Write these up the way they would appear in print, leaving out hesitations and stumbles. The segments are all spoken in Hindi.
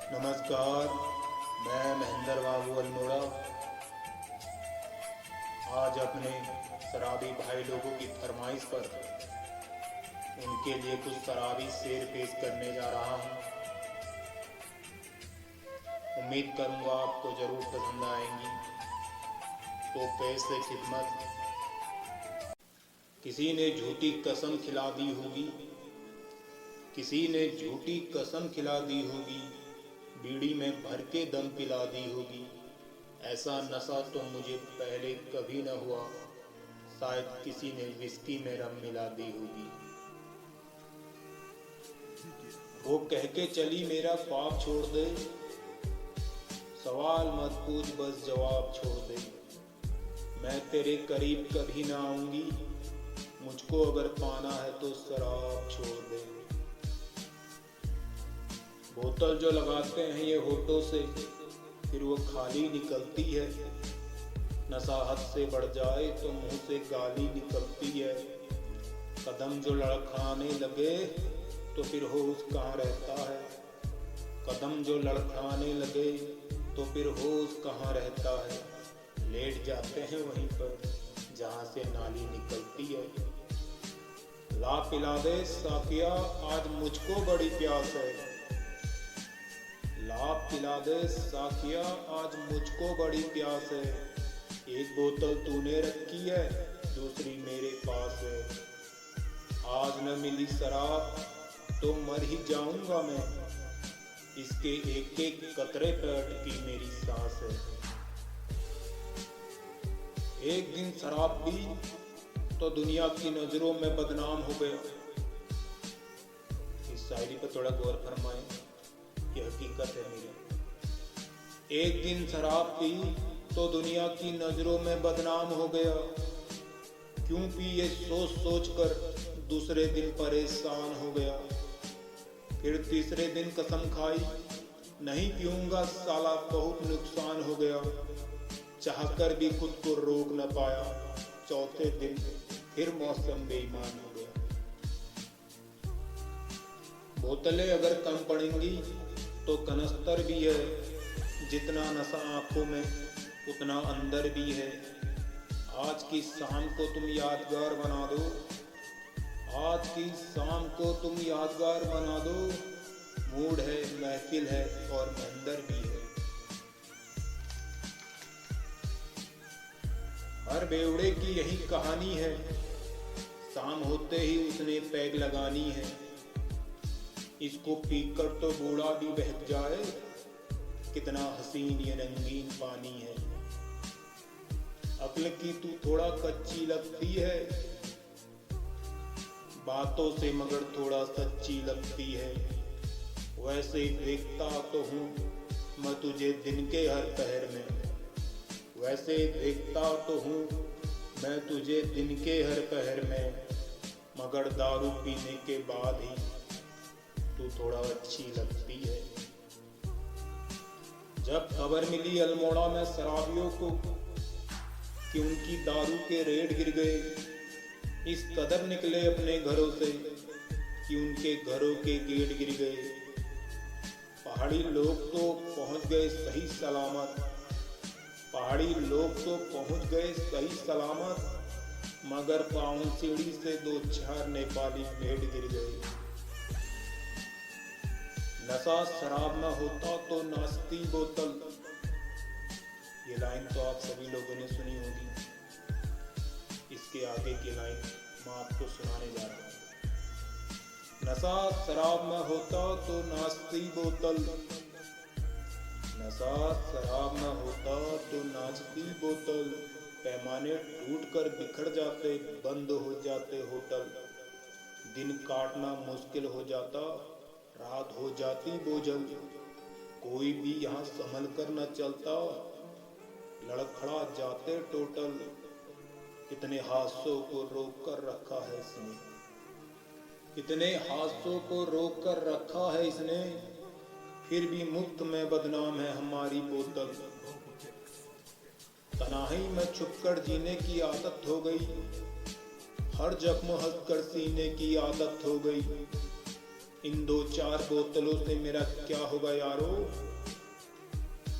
नमस्कार, मैं महेंद्र बाबू अल्मोड़ा आज अपने शराबी भाई लोगों की फरमाइश पर उनके लिए कुछ शराबी शेर पेश करने जा रहा हूँ। उम्मीद करूँगा आपको ज़रूर पसंद आएंगी। तो पेश है खिदमत। किसी ने झूठी कसम खिला दी होगी, किसी ने झूठी कसम खिला दी होगी, बीड़ी में भर के दम पिला दी होगी। ऐसा नशा तो मुझे पहले कभी न हुआ, शायद किसी ने विस्की में रम मिला दी होगी। वो कह के चली मेरा पाप छोड़ दे, सवाल मत पूछ बस जवाब छोड़ दे। मैं तेरे करीब कभी ना आऊंगी, मुझको अगर पाना है तो शराब छोड़ दे। बोतल जो लगाते हैं ये होठों से, फिर वो खाली निकलती है। नशा हद से बढ़ जाए तो मुंह से गाली निकलती है। कदम जो लड़खड़ाने लगे तो फिर होश कहाँ रहता है। कदम जो लड़खड़ाने लगे तो फिर होश कहाँ रहता है। लेट जाते हैं वहीं पर जहाँ से नाली निकलती है। ला पिला दे साकिया आज मुझको बड़ी प्यास है। ला पिला दे साकिया आज मुझको बड़ी प्यास है। एक बोतल तूने रखी है, दूसरी मेरे पास है। आज न मिली शराब तो मर ही जाऊंगा मैं, इसके एक एक कतरे पे अटकी मेरी सांस है। एक दिन शराब पी तो दुनिया की नजरों में बदनाम हो गया। इस शायरी पर थोड़ा गौर फरमाएं, ये हकीकत है मेरी। एक दिन शराब पी तो दुनिया की नजरों में बदनाम हो गया। क्यों पी ये सोच सोच कर दूसरे दिन परेशान हो गया। फिर तीसरे दिन कसम खाई, नहीं पीऊंगा साला बहुत नुकसान हो गया। चाहकर भी खुद को रोक न पाया। चौथे दिन फिर मौसम बेईमान हो गया। बोतलें अगर कम पड़ेंगी तो कनस्तर भी है। जितना नशा आंखों में उतना अंदर भी है। आज की शाम को तुम यादगार बना दो, आज की शाम को तुम यादगार बना दो। मूड है, महफिल है और मंदिर भी है। हर बेवड़े की यही कहानी है, शाम होते ही उसने पैग लगानी है। इसको पीकर तो बूढ़ा भी बहक जाए, कितना हसीन ये रंगीन पानी है। अक्ल की तू थोड़ा कच्ची लगती है, बातों से मगर थोड़ा सच्ची लगती है। वैसे देखता तो हूँ मैं तुझे दिन के हर पहर में, वैसे देखता तो हूँ मैं तुझे दिन के हर पहर में। मगर दारू पीने के बाद ही तू थोड़ा अच्छी लगती है। जब खबर मिली अल्मोड़ा में शराबियों को कि उनकी दारू के रेट गिर गए, इस कदर निकले अपने घरों से कि उनके घरों के गेट गिर गए। पहाड़ी लोग तो पहुंच गए सही सलामत, पहाड़ी लोग तो पहुंच गए सही सलामत। मगर पाउन सीढ़ी से 2-4 नेपाली भेड़ गिर गए। नशा शराब न होता तो नाचती बोतल। ये लाइन तो आप सभी लोगों ने सुनी होगी। इसके आगे की लाइन मैं आपको सुनाने जा रहा हूँ। नशा शराब न होता तो नाचती बोतल, नशा शराब न होता तो नाचती बोतल। पैमाने टूट कर बिखर जाते, बंद हो जाते होटल। दिन काटना मुश्किल हो जाता, रात हो जाती बोझल। कोई भी यहाँ संभल कर न चलता, लड़खड़ा जाते टोटल। कितने हादसों को रोक कर रखा है इसने, कितने हादसों को रोक कर रखा है इसने। फिर भी मुफ्त में बदनाम है हमारी बोतल। तन्हाई में छुपकर जीने की आदत हो गई, हर जख्म हंसकर सीने की आदत हो गई। इन 2-4 बोतलों से मेरा क्या होगा यारो।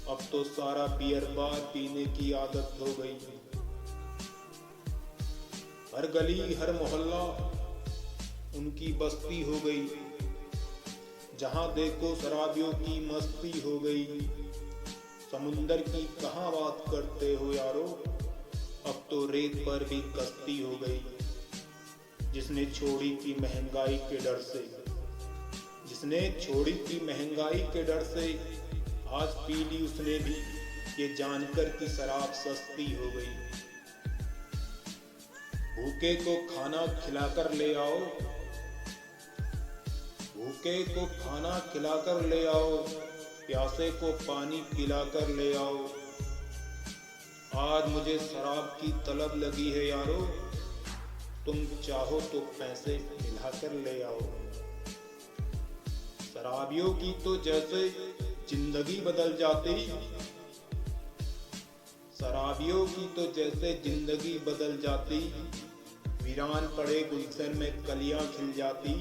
अब तो सारा बियर बार पीने की आदत हो गई। हर गली हर मोहल्ला उनकी बस्ती हो गई। जहां देखो शराबियों की मस्ती हो गई। समुंदर की कहाँ बात करते हो यारो, अब तो रेत पर भी कश्ती हो गई। जिसने छोड़ी थी महंगाई के डर से, जिसने छोड़ी थी महंगाई के डर से, आज पी ली उसने भी ये जानकर कि शराब सस्ती हो गई। भूखे को खाना खिलाकर ले आओ, भूखे को खाना खिलाकर ले आओ, प्यासे को पानी पिलाकर ले आओ। आज मुझे शराब की तलब लगी है यारो, तुम चाहो तो पैसे मिलाकर ले आओ। शराबियों की तो जैसे जिंदगी बदल जाती, शराबियों की तो जैसे जिंदगी बदल जाती। वीरान पड़े गुलशन में कलियां खिल जाती।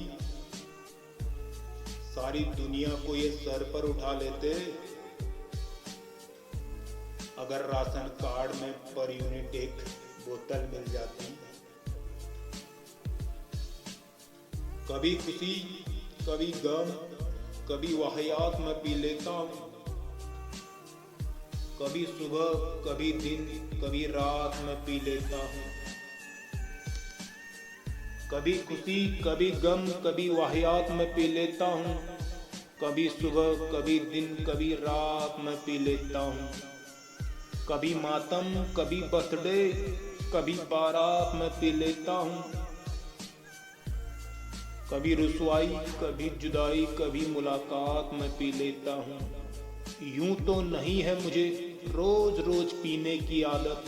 सारी दुनिया को ये सर पर उठा लेते अगर राशन कार्ड में पर यूनिट एक बोतल मिल जाती। कभी खुशी कभी गम कभी वाहियात में पी लेता हूँ। कभी सुबह कभी दिन कभी रात में पी लेता हूँ। कभी खुशी कभी गम कभी वाहियात में पी लेता हूँ। कभी सुबह कभी दिन कभी रात में पी लेता हूँ। कभी मातम कभी बर्थडे कभी बारात में पी लेता हूँ। कभी रुसवाई कभी जुदाई कभी मुलाकात में पी लेता हूँ। यूं तो नहीं है मुझे रोज रोज पीने की आदत,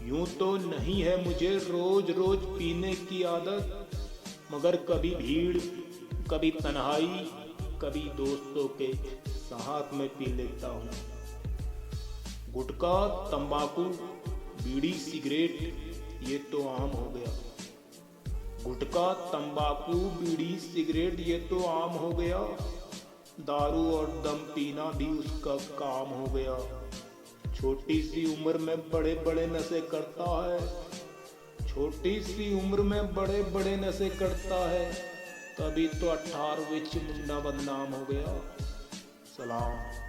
यूं तो नहीं है मुझे रोज रोज पीने की आदत। मगर कभी भीड़ कभी तन्हाई कभी दोस्तों के साथ में पी लेता हूँ। गुटखा तंबाकू बीड़ी सिगरेट ये तो आम हो गया। गुटखा तंबाकू बीड़ी सिगरेट ये तो आम हो गया। दारू और दम पीना भी उसका काम हो गया। छोटी सी उम्र में बड़े बड़े नशे करता है, छोटी सी उम्र में बड़े बड़े नशे करता है। तभी तो 18 विच मुंडा बदनाम हो गया। सलाम।